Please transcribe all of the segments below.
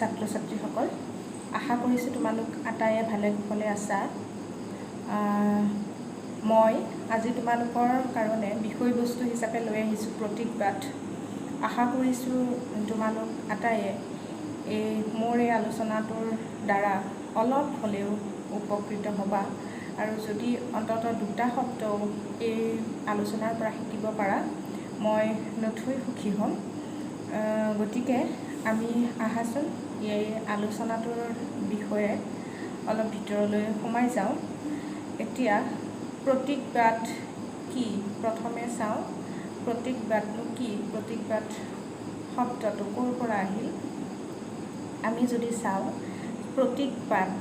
ছাত্ৰ ছাত্ৰীসকল, আশা কৰিছোঁ তোমালোক আটাইয়ে ভালে কুশলে আছা। মই আজি তোমালোকৰ কাৰণে বিষয়বস্তু হিচাপে লৈ আহিছোঁ প্ৰতীকবাদ। আশা কৰিছোঁ তোমালোক আটাইয়ে মোৰ এই আলোচনাটোৰ দ্বাৰা অলপ হ'লেও উপকৃত হ'বা, আৰু যদি অন্ততঃ দুটা শব্দও এই আলোচনাৰ পৰা শিকিব পাৰা মই নথৈ সুখী হ'ম। গতিকে আমি আহাচোন এই আলোচনাটোৰ বিষয়ে অলপ ভিতৰলৈ সোমাই যাওঁ। এতিয়া প্ৰতীকবাদ কি প্ৰথমে চাওঁ। প্ৰতীকবাদনো কি? প্ৰতীকবাদ শব্দটো ক'ৰ পৰা আহিল? আমি যদি চাওঁ প্ৰতীকবাদ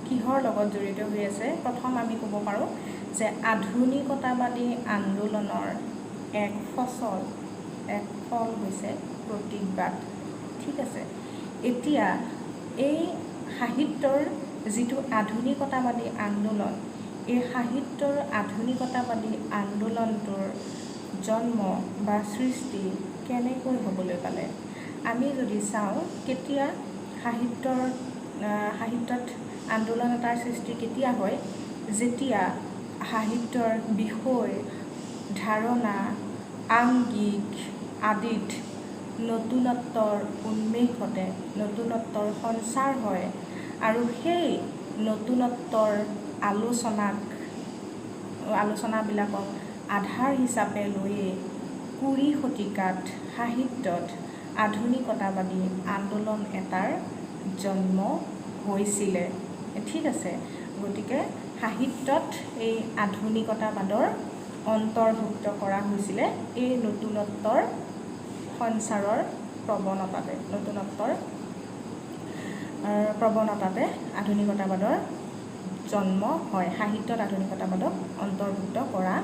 কিহৰ লগত জড়িত হৈ আছে, প্ৰথম আমি ক'ব পাৰোঁ যে আধুনিকতাবাদী আন্দোলনৰ এক ফল হৈছে প্ৰতীকবাদ। ঠিক আছে, এতিয়া এই সাহিত্যৰ যিটো আধুনিকতাবাদী আন্দোলন, এই সাহিত্যৰ আধুনিকতাবাদী আন্দোলনটোৰ জন্ম বা সৃষ্টি কেনেকৈ হ'বলৈ পালে? আমি যদি চাওঁ কেতিয়া সাহিত্যত আন্দোলন এটাৰ সৃষ্টি কেতিয়া হয়? যেতিয়া সাহিত্যৰ বিষয়, ধাৰণা, আংগিক আদিত নতুনত্বৰ উন্মেষ ঘটে, নতুনত্বৰ সঞ্চাৰ হয়, আৰু সেই নতুনত্বৰ আলোচনাবিলাকক আধাৰ হিচাপে লৈয়ে 20 শতিকাত সাহিত্যত আধুনিকতাবাদী আন্দোলন এটাৰ জন্ম হৈছিলে। ঠিক আছে, গতিকে সাহিত্যত এই আধুনিকতাবাদৰ অন্তৰ্ভুক্ত কৰা হৈছিলে এই নতুনত্বৰ সঞ্চাৰৰ প্ৰৱণতাতে আধুনিকতাবাদৰ জন্ম হয়, সাহিত্যত আধুনিকতাবাদক অন্তৰ্ভুক্ত কৰা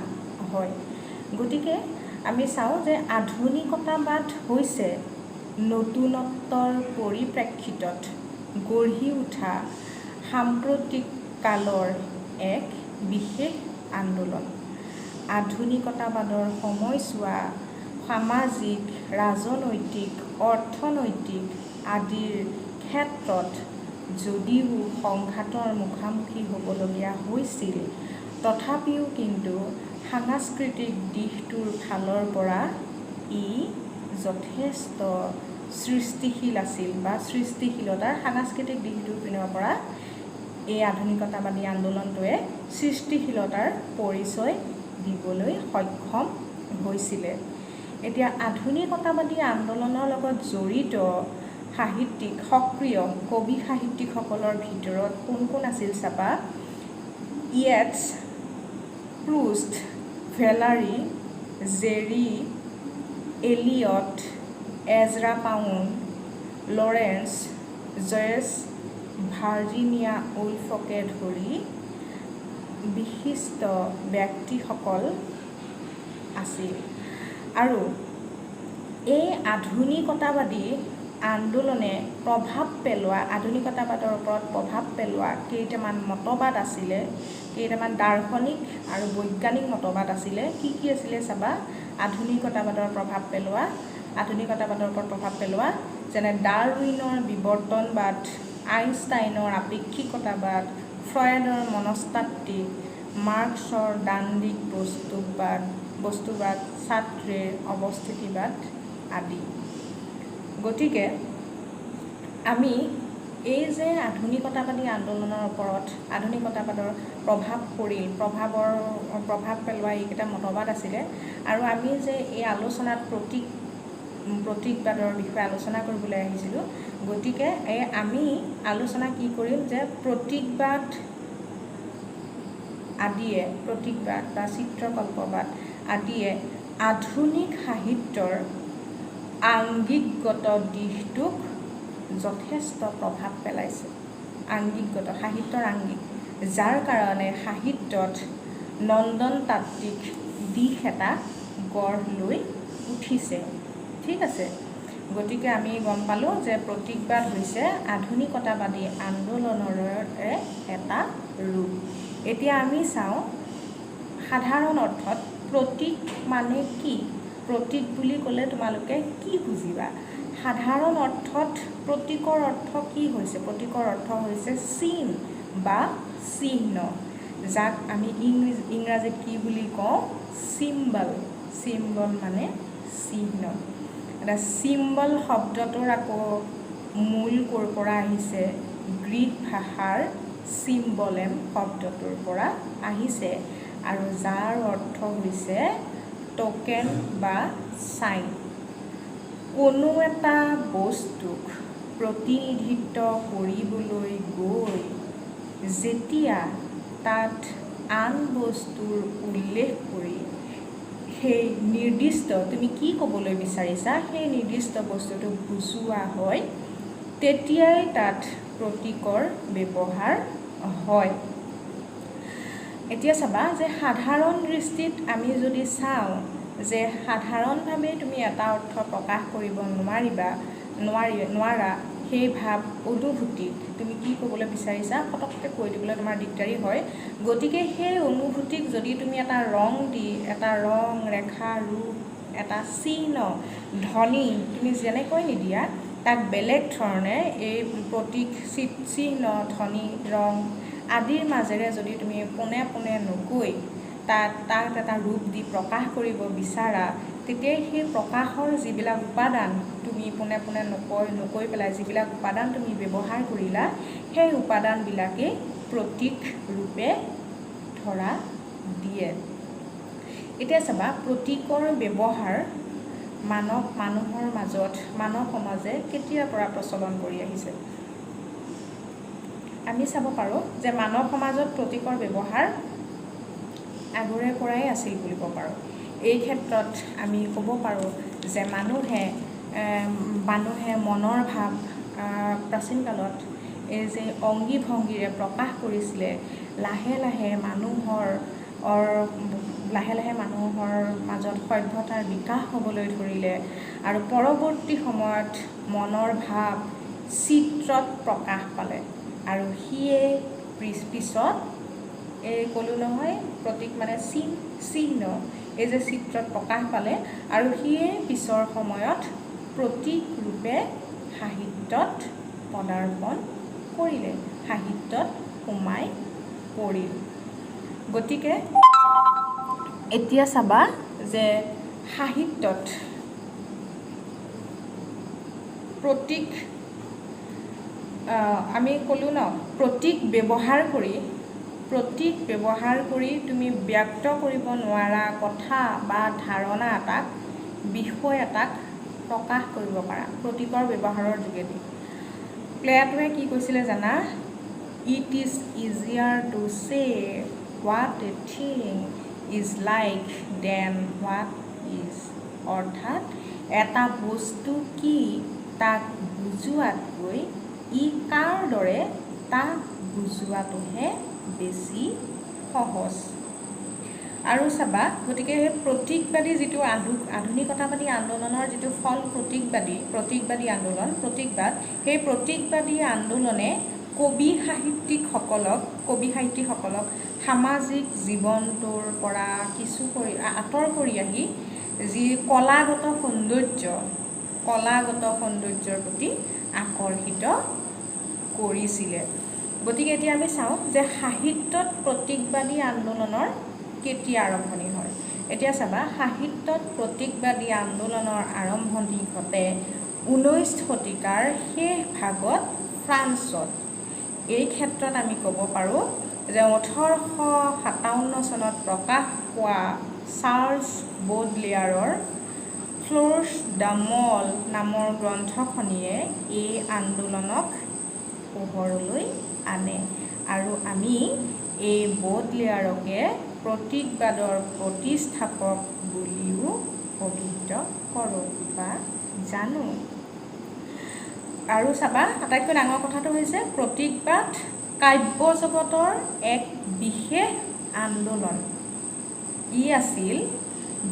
হয়। গতিকে আমি চাওঁ যে আধুনিকতাবাদ হৈছে নতুনত্বৰ পৰিপ্ৰেক্ষিতত গঢ়ি উঠা সাম্প্ৰতিক কালৰ এক বিশেষ আন্দোলন। আধুনিকতাবাদৰ সময়ছোৱা সামাজিক, ৰাজনৈতিক, অৰ্থনৈতিক আদিৰ ক্ষেত্ৰত যদিও সংঘাতৰ মুখামুখি হ'বলগীয়া হৈছিল, তথাপিও কিন্তু সাংস্কৃতিক দিশটোৰ ফালৰ পৰা ই যথেষ্ট সৃষ্টিশীল আছিল, বা সৃষ্টিশীলতাৰ সাংস্কৃতিক দিশটোৰ পিনৰ পৰা এই আধুনিকতাবাদী আন্দোলনটোৱে সৃষ্টিশীলতাৰ পৰিচয় দিবলৈ সক্ষম হৈছিলে। এতিয়া আধুনিকতাবাদী আন্দোলনৰ লগত জড়িত সাহিত্যিক, সক্ৰিয় কবি সাহিত্যিকসকলৰ ভিতৰত কোন কোন আছিল চাবা। Yeats, Proust, Valery, Jarry, Eliot, Ezra Pound, Lawrence, Joyce, Virginia উলফকে ধৰি বিশিষ্ট ব্যক্তিসকল আছিল। আৰু এই আধুনিকতাবাদী আন্দোলনে আধুনিকতাবাদৰ ওপৰত প্ৰভাৱ পেলোৱা কেইটামান মতবাদ আছিলে, কেইটামান দাৰ্শনিক আৰু বৈজ্ঞানিক মতবাদ আছিলে। কি আছিলে চাবা। আধুনিকতাবাদৰ ওপৰত প্ৰভাৱ পেলোৱা যেনে ডাৰউইনৰ বিৱৰ্তনবাদ, আইনষ্টাইনৰ আপেক্ষিকতাবাদ, ফ্ৰয়ডৰ মনস্তাত্ত্বিক, মাৰ্ক্সৰ দ্বান্দ্বিক বস্তুবাদ, ছাত্ৰেৰ অৱস্থিতিবাদ আদি। গতিকে আমি এই যে আধুনিকতাবাদী আন্দোলনৰ ওপৰত আধুনিকতাবাদৰ প্ৰভাৱ পেলোৱা এইকেইটা মতবাদ আছিলে, আৰু আমি যে এই আলোচনাত প্ৰতীকবাদৰ বিষয়ে আলোচনা কৰিবলৈ আহিছিলোঁ, গতিকে আমি আলোচনা কি কৰিম যে প্ৰতীকবাদ বা চিত্ৰকল্পবাদ আদিয়ে আধুনিক সাহিত্যৰ আংগিকগত দিশটোক যথেষ্ট প্ৰভাৱ পেলাইছে। সাহিত্যৰ আংগিক, যাৰ কাৰণে সাহিত্যত নন্দনতাত্ত্বিক দিশ এটা গঢ় লৈ উঠিছে। ঠিক আছে, গতিকে আমি গম পালোঁ যে প্ৰতীকবাদ হৈছে আধুনিকতাবাদী আন্দোলনৰে এটা ৰূপ। এতিয়া আমি চাওঁ সাধাৰণ অৰ্থত প্ৰতীক মানে কি? প্ৰতীক বুলি ক'লে তোমালোকে কি বুজিবা? সাধাৰণ অৰ্থত প্ৰতীকৰ অৰ্থ কি হৈছে? প্ৰতীকৰ অৰ্থ হৈছে চিন বা চিহ্ন, যাক আমি ইংৰাজীত কি বুলি কওঁ? চিম্বল। চিম্বল মানে চিহ্ন। এটা চিম্বল শব্দটোৰ আকৌ মূল ক'ৰ পৰা আহিছে? গ্ৰীক ভাষাৰ চিম্বলেম শব্দটোৰ পৰা আহিছে, আৰু যাৰ অৰ্থ হৈছে টোকেন বা চাইন। কোনো এটা বস্তুক প্ৰতিনিধিত্ব কৰিবলৈ গৈ যেতিয়া তাত আন বস্তুৰ উল্লেখ কৰি সেই নিৰ্দিষ্ট, তুমি কি ক'বলৈ বিচাৰিছা সেই নিৰ্দিষ্ট বস্তুটো বুজোৱা হয়, তেতিয়াই তাত প্ৰতীকৰ ব্যৱহাৰ হয়। এতিয়া চাবা যে সাধাৰণ দৃষ্টিত আমি যদি চাওঁ যে সাধাৰণভাৱে তুমি এটা অৰ্থ প্ৰকাশ কৰিব নোৱাৰা সেই ভাৱ অনুভূতিক তুমি কি ক'বলৈ বিচাৰিছা পটককৈ কৈ দিবলৈ তোমাৰ দিগদাৰী হয়। গতিকে সেই অনুভূতিক যদি তুমি এটা ৰং দি, এটা ৰং, ৰেখা, ৰূপ, এটা চিহ্ন, ধ্বনি তুমি যেনেকৈ নিদিয়া, তাক বেলেগ ধৰণে এই প্ৰতীক, চিহ্ন, ধ্বনি, ৰং আদিৰ মাজেৰে যদি তুমি পোনে পোনে নকৈ তাত এটা ৰূপ দি প্ৰকাশ কৰিব বিচাৰা, তেতিয়াই সেই প্ৰকাশৰ যিবিলাক উপাদান তুমি পোনে পোনে নকৈ পেলাই যিবিলাক উপাদান তুমি ব্যৱহাৰ কৰিলা, সেই উপাদানবিলাকেই প্ৰতীক ৰূপে ধৰা দিয়ে। এতিয়া চাবা, প্ৰতীকৰ ব্যৱহাৰ মানুহৰ মাজত, মানৱ সমাজে কেতিয়াৰ পৰা প্ৰচলন কৰি আহিছে? আমি চাব পাৰোঁ যে মানৱ সমাজত প্ৰতীকৰ ব্যৱহাৰ আগৰে পৰাই আছিল বুলিব পাৰোঁ। এই ক্ষেত্ৰত আমি ক'ব পাৰোঁ যে মানুহে মনৰ ভাৱ প্ৰাচীন কালত এই যে অংগী ভংগীৰে প্ৰকাশ কৰিছিলে, লাহে লাহে মানুহৰ মাজত সভ্যতাৰ বিকাশ হ'বলৈ ধৰিলে, আৰু পৰৱৰ্তী সময়ত মনৰ ভাৱ চিত্ৰত প্ৰকাশ পালে, আৰু সিয়ে পিছত এই ক'লোঁ নহয় প্ৰতীক মানে চিহ্ন, এই যে চিত্ৰত প্ৰকাশ পালে, আৰু সিয়ে পিছৰ সময়ত প্ৰতীক ৰূপে সাহিত্যত পদাৰ্পণ কৰিলে, সাহিত্যত সোমাই পৰিল। গতিকে এতিয়া চাবা যে সাহিত্যত প্ৰতীক, আমি ক'লোঁ ন, প্ৰতীক ব্যৱহাৰ কৰি তুমি ব্যক্ত কৰিব নোৱাৰা কথা বা ধাৰণা এটাক, বিষয় এটাক প্ৰকাশ কৰিব পাৰা প্ৰতীকৰ ব্যৱহাৰৰ যোগেদি। প্লেটোৱে কি কৈছিলে জানা? It is easier to say what a thing is like than what is. অৰ্থাৎ এটা বস্তু কি তাক বুজোৱাতকৈ ই কাৰ দৰে তাক বুজোৱাটোহে বেছি সহজ। আৰু চাবা, গতিকে সেই প্ৰতীকবাদী যিটো আধুনিকতাবাদী আন্দোলনৰ যিটো ফল প্ৰতীকবাদী আন্দোলন, প্ৰতীকবাদ, সেই প্ৰতীকবাদী আন্দোলনে কবি সাহিত্যিকসকলক সামাজিক জীৱনটোৰ পৰা কিছু আঁতৰ কৰি আহি যি কলাগত সৌন্দৰ্যৰ প্ৰতি আকৰ্ষিত কৰিছিলে। গতিকে এতিয়া আমি চাওঁ যে সাহিত্যত প্ৰতীকবাদী আন্দোলনৰ কেতিয়া আৰম্ভণি হয়। এতিয়া চাবা, সাহিত্যত প্ৰতীকবাদী আন্দোলনৰ আৰম্ভণি ঘটে 19 শতিকাৰ শেষ ভাগত ফ্ৰান্সত। এই ক্ষেত্ৰত আমি ক'ব পাৰোঁ যে 1857 চনত প্ৰকাশ পোৱা চাৰ্লছ বডলেয়াৰৰ ফ্ল'ৰ্ছ দ্য মল নামৰ গ্ৰন্থখনিয়ে এই আন্দোলনক পোহৰলৈ আনে, আৰু আমি এই বডলেয়াৰকে প্ৰতীকবাদৰ প্ৰতিষ্ঠাপক বুলিও অভিহিত কৰোঁ বা জানো। আৰু চাবা, আটাইতকৈ ডাঙৰ কথাটো হৈছে প্ৰতীকবাদ কাব্য জগতৰ এক বিশেষ আন্দোলন। ই আছিল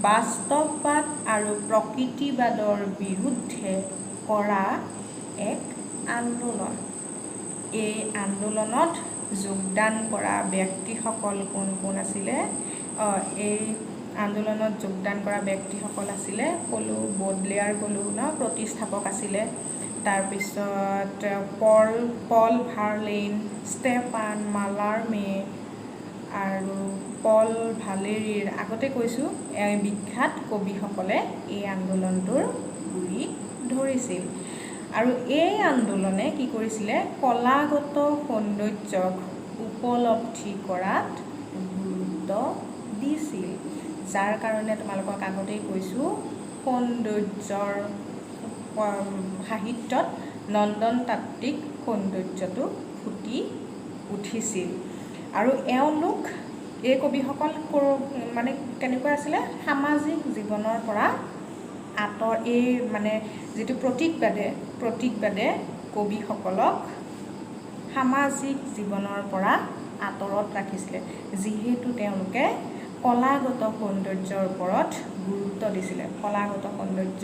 বাস্তৱবাদ আৰু প্ৰকৃতিবাদৰ বিৰুদ্ধে কৰা এক আন্দোলন। এই আন্দোলনত যোগদান কৰা ব্যক্তিসকল কোন কোন আছিলে? এই আন্দোলনত যোগদান কৰা ব্যক্তিসকল আছিলে ক'লো, বডলেয়াৰ ক'লো ন, প্ৰতিষ্ঠাপক আছিলে। তাৰপিছত পল ভাৰ্লেইন, ষ্টেফান মালাৰ্মে আৰু পল ভালেৰীৰ আগতে কৈছোঁ বিখ্যাত কবিসকলে এই আন্দোলনটোৰ গুৰি ধৰিছিল। আৰু এই আন্দোলনে কি কৰিছিলে, কলাগত সৌন্দৰ্যক উপলব্ধি কৰাত গুৰুত্ব দিছিল, যাৰ কাৰণে তোমালোকক আগতেই কৈছোঁ সৌন্দৰ্যৰ সাহিত্যত নন্দনতাত্ত্বিক সৌন্দৰ্যটো ফুটি উঠিছিল। আৰু এওঁলোক এই কবিসকল মানে কেনেকুৱা আছিলে, সামাজিক জীৱনৰ পৰা এই মানে যিটো প্ৰতীকবাদে কবিসকলক সামাজিক জীৱনৰ পৰা আঁতৰত ৰাখিছিলে, যিহেতু তেওঁলোকে কলাগত সৌন্দৰ্যৰ ওপৰত গুৰুত্ব দিছিলে, কলাগত সৌন্দৰ্য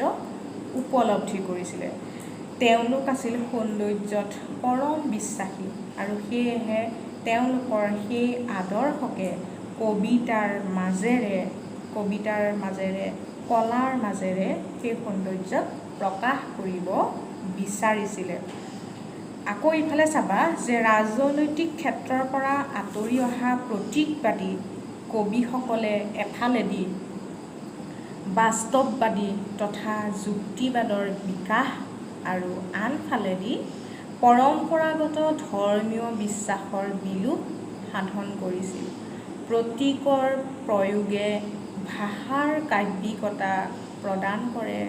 উপলব্ধি কৰিছিলে। তেওঁলোক আছিল সৌন্দৰ্যত পৰম বিশ্বাসী, আৰু সেয়েহে তেওঁলোকৰ সেই আদৰ্শকে কবিতাৰ মাজেৰে কলাৰ মাজেৰে সেই সৌন্দৰ্যক প্ৰকাশ কৰিব বিচাৰিছিলে। আকৌ ইফালে চাবা যে ৰাজনৈতিক ক্ষেত্ৰৰ পৰা আঁতৰি অহা প্ৰতীকবাদী কবিসকলে এফালেদি বাস্তৱবাদী তথা যুক্তিবাদৰ বিকাশ আৰু আনফালেদি পৰম্পৰাগত ধৰ্মীয় বিশ্বাসৰ বিলোপ সাধন কৰিছিল। প্ৰতীকৰ প্ৰয়োগে ভাষাৰ কাব্যিকতা প্ৰদান কৰে।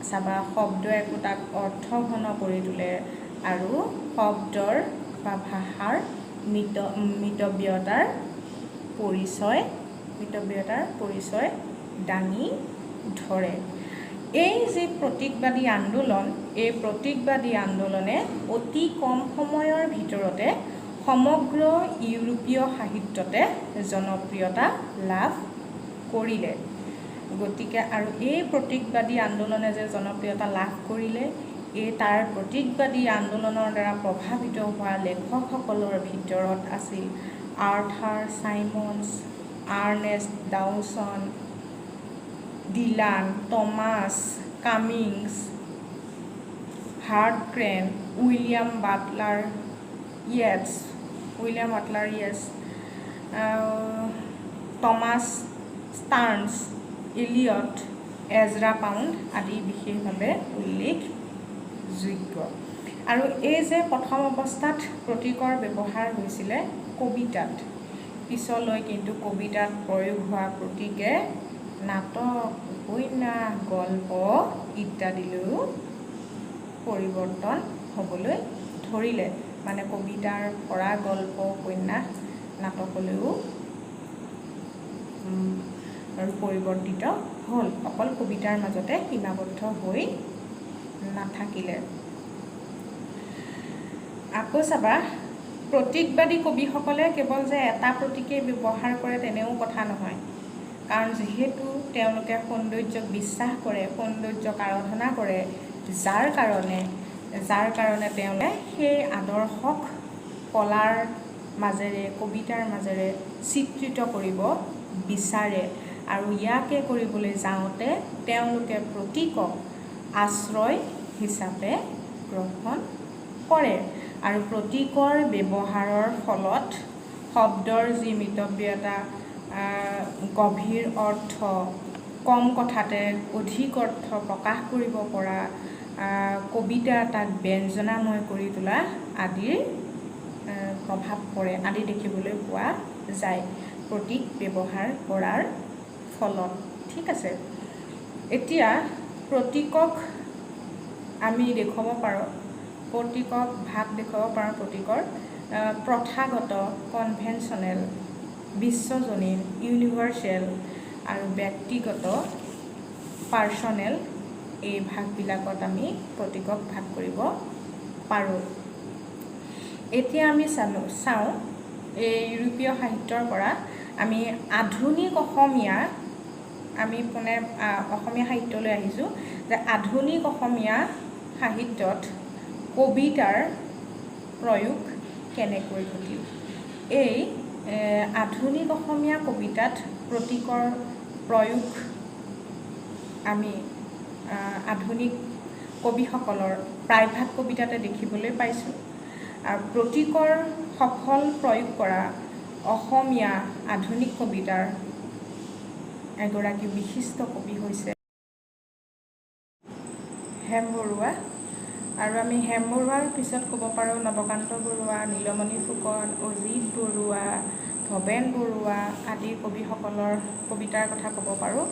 চাবা, শব্দ একোটাক অৰ্থঘন কৰি তোলে আৰু শব্দৰ বা ভাষাৰ মিতব্যয়তাৰ পৰিচয় দাঙি ধৰে। এই যি প্ৰতীকবাদী আন্দোলন, এই প্ৰতীকবাদী আন্দোলনে অতি কম সময়ৰ ভিতৰতে সমগ্ৰ ইউৰোপীয় সাহিত্যতে জনপ্ৰিয়তা লাভ কৰিলে। গতিকে আৰু এই প্ৰতীকবাদী আন্দোলনে যে জনপ্ৰিয়তা লাভ কৰিলে, তাৰ প্ৰতীকবাদী আন্দোলনৰ দ্বাৰা প্ৰভাৱিত হোৱা লেখকসকলৰ ভিতৰত আছিল Arthur Symons, Ernest Dowson, Dylan, Thomas Cummings, Hart Crane, William Butler Yeats, Thomas Stearns, Eliot, Ezra Pound আদি বিশেষভাৱে উল্লেখযোগ্য। আৰু এই যে প্ৰথম অৱস্থাত প্ৰতীকৰ ব্যৱহাৰ হৈছিলে কবিতাত, পিছলৈ কিন্তু কবিতাত প্ৰয়োগ হোৱা প্ৰতীকে নাটক, উপন্যাস, গল্প ইত্যাদিলৈও পৰিৱৰ্তন হ'বলৈ ধৰিলে। মানে কবিতাৰ পৰা গল্প, উপন্যাস, নাটকলৈও পৰিৱৰ্তিত হ'ল, অকল কবিতাৰ মাজতে সীমাবদ্ধ হৈ নাথাকিলে। আকৌ চাবা, প্ৰতীকবাদী কবিসকলে কেৱল যে এটা প্ৰতীকেই ব্যৱহাৰ কৰে তেনেও কথা নহয়, কাৰণ যিহেতু তেওঁলোকে সৌন্দৰ্যক বিশ্বাস কৰে, সৌন্দৰ্যক আৰাধনা কৰে, যাৰ কাৰণে তেওঁলোকে সেই আদৰ্শক কলাৰ মাজেৰে, কবিতাৰ মাজেৰে চিত্ৰিত কৰিব বিচাৰে। আৰু ইয়াকে কৰিবলৈ যাওঁতে তেওঁলোকে প্ৰতীকক আশ্ৰয় হিচাপে গ্ৰহণ কৰে। আৰু প্ৰতীকৰ ব্যৱহাৰৰ ফলত শব্দৰ যি মিতব্যয়তা, গভীৰ অৰ্থ, কম কথাতে অধিক অৰ্থ প্ৰকাশ কৰিব পৰা, কবিতা এটাক ব্যঞ্জনাময় কৰি তোলা আদিৰ প্ৰভাৱ পৰে, আদি দেখিবলৈ পোৱা যায় প্ৰতীক ব্যৱহাৰ কৰাৰ ফলত। ঠিক আছে, এতিয়া প্ৰতীকক আমি দেখুৱাব পাৰোঁ, ভাগ দেখুৱাব পাৰোঁ প্ৰতীকৰ প্ৰথাগত, কনভেনশ্যনেল, বিশ্বজনীন, ইউনিভাৰ্চেল আৰু ব্যক্তিগত, পাৰ্চনেল, এই ভাগবিলাকত আমি প্ৰতীকক ভাগ কৰিব পাৰোঁ। এতিয়া আমি চাওঁ এই ইউৰোপীয় সাহিত্যৰ পৰা আমি আধুনিক অসমীয়া সাহিত্যলৈ আহিছোঁ, যে আধুনিক অসমীয়া সাহিত্যত কবিতাৰ প্ৰয়োগ কেনেকৈ ঘটিল। এই আধুনিক অসমীয়া কবিতাত প্ৰতীকৰ প্ৰয়োগ আমি আধুনিক কবিসকলৰ প্ৰায়ভাগ কবিতাতে দেখিবলৈ পাইছোঁ। আৰু প্ৰতীকৰ সফল প্ৰয়োগ কৰা অসমীয়া আধুনিক কবিতাৰ এগৰাকী বিশিষ্ট কবি হৈছে হেম বৰুৱা। আৰু আমি হেম বৰুৱাৰ পিছত ক'ব পাৰোঁ নৱকান্ত বৰুৱা, নীলমণি ফুকন, অজিত বৰুৱা, ভৱেন বৰুৱা আদি কবিসকলৰ কবিতাৰ কথা ক'ব পাৰোঁ।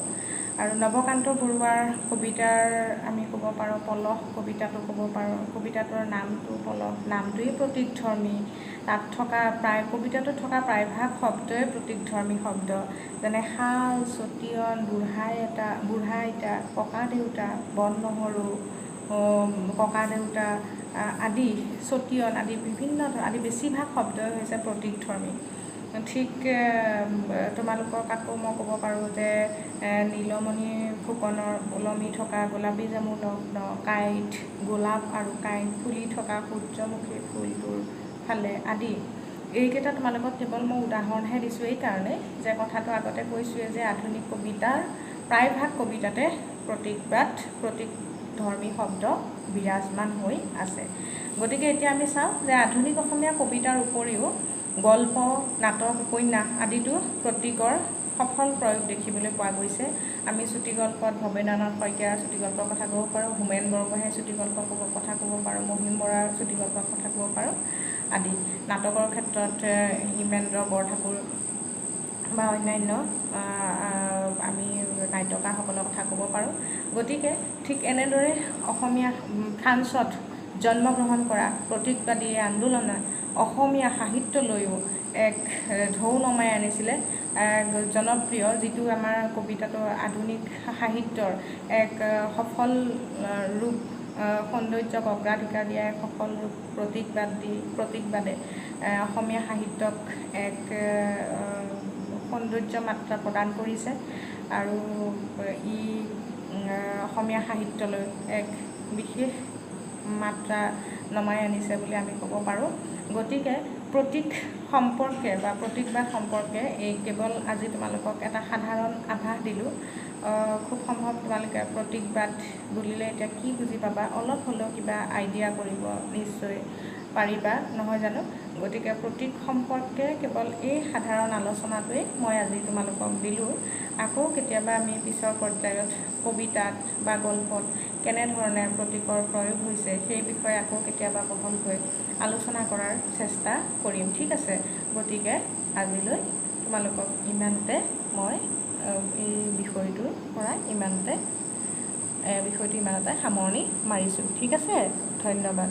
আৰু নৱকান্ত বৰুৱাৰ কবিতাৰ আমি ক'ব পাৰোঁ পলহ কবিতাটো ক'ব পাৰোঁ। কবিতাটোৰ নামটো পলহ, নামটোৱেই প্ৰতীকধৰ্মী। তাত থকা কবিতাটোত থকা প্ৰায়ভাগ শব্দই প্ৰতীকধৰ্মী শব্দ, যেনে শাল, চতিয়ন, বুঢ়া আইতা, ককা দেউতা, বন নহৰু, ককা দেউতা আদি, চতিয়ন আদি আদি বেছিভাগ শব্দই হৈছে প্ৰতীকধৰ্মী। ঠিক তোমালোকক আকৌ মই ক'ব পাৰোঁ যে নীলমণি ফুকনৰ ওলমি থকা গোলাপী জামু নগ্ন, কাঁইট, গোলাপ আৰু কাঁইট ফুলি থকা সূৰ্যমুখী ফুলটোৰ ফালে আদি। এইকেইটা তোমালোকক কেৱল মই উদাহৰণহে দিছোঁ এইকাৰণে যে কথাটো আগতে কৈছোঁৱে যে আধুনিক কবিতাৰ প্ৰায়ভাগ কবিতাতে প্ৰতীকধৰ্মী শব্দ বিৰাজমান হৈ আছে। গতিকে এতিয়া আমি চাওঁ যে আধুনিক অসমীয়া কবিতাৰ উপৰিও গল্প, নাটক, উপন্যাস আদিতো প্ৰতীকৰ সফল প্ৰয়োগ দেখিবলৈ পোৱা গৈছে। আমি চুটিগল্পত ভৱেন্দ্ৰনাথ শইকীয়াৰ চুটিগল্পৰ কথা ক'ব পাৰোঁ, হোমেন বৰগোহাঁইৰ চুটিগল্পৰ কথা ক'ব পাৰোঁ, মহিম বৰাৰ চুটিগল্পৰ কথা ক'ব পাৰোঁ আদি। নাটকৰ ক্ষেত্ৰত হিমেন্দ্ৰ বৰঠাকুৰ বা অন্যান্য আমি নাট্যকাৰসকলৰ কথা ক'ব পাৰোঁ। গতিকে ঠিক এনেদৰে অসমীয়া ফ্ৰান্সত জন্মগ্ৰহণ কৰা প্ৰতীকবাদী আন্দোলনে অসমীয়া সাহিত্যলৈও এক ঢৌ নমাই আনিছিলে। জনপ্ৰিয় যিটো আমাৰ কবিতাটো আধুনিক সাহিত্যৰ এক সফল ৰূপ, সৌন্দৰ্যক অগ্ৰাধিকাৰ দিয়া এক সফল ৰূপ প্ৰতীকবাদে অসমীয়া সাহিত্যক এক সৌন্দৰ্য মাত্ৰা প্ৰদান কৰিছে আৰু ই অসমীয়া সাহিত্যলৈ এক বিশেষ মাত্ৰা নমাই আনিছে বুলি আমি ক'ব পাৰোঁ। গতিকে প্ৰতীক সম্পৰ্কে বা প্ৰতীকবাদ সম্পৰ্কে এই কেৱল আজি তোমালোকক এটা সাধাৰণ আভাস দিলোঁ। খুব সম্ভৱ তোমালোকে প্ৰতীকবাদ বুলিলে এতিয়া কি বুজি পাবা, অলপ হ'লেও কিবা আইডিয়া কৰিব নিশ্চয় পাৰিবা, নহয় জানো? গতিকে প্ৰতীক সম্পৰ্কে কেৱল এই সাধাৰণ আলোচনাটোৱেই মই আজি তোমালোকক দিলোঁ। আকৌ কেতিয়াবা আমি পিছৰ পৰ্যায়ত কবিতাত বা গল্পত কেনেধৰণে প্ৰতীকৰ প্ৰয়োগ হৈছে সেই বিষয়ে আকৌ কেতিয়াবা বহলকৈ আলোচনা কৰাৰ চেষ্টা কৰিম, ঠিক আছে? গতিকে আজিলৈ তোমালোকক ইমানতে মই এই বিষয়টো ইমানতে সামৰণি মাৰিছোঁ, ঠিক আছে? ধন্যবাদ।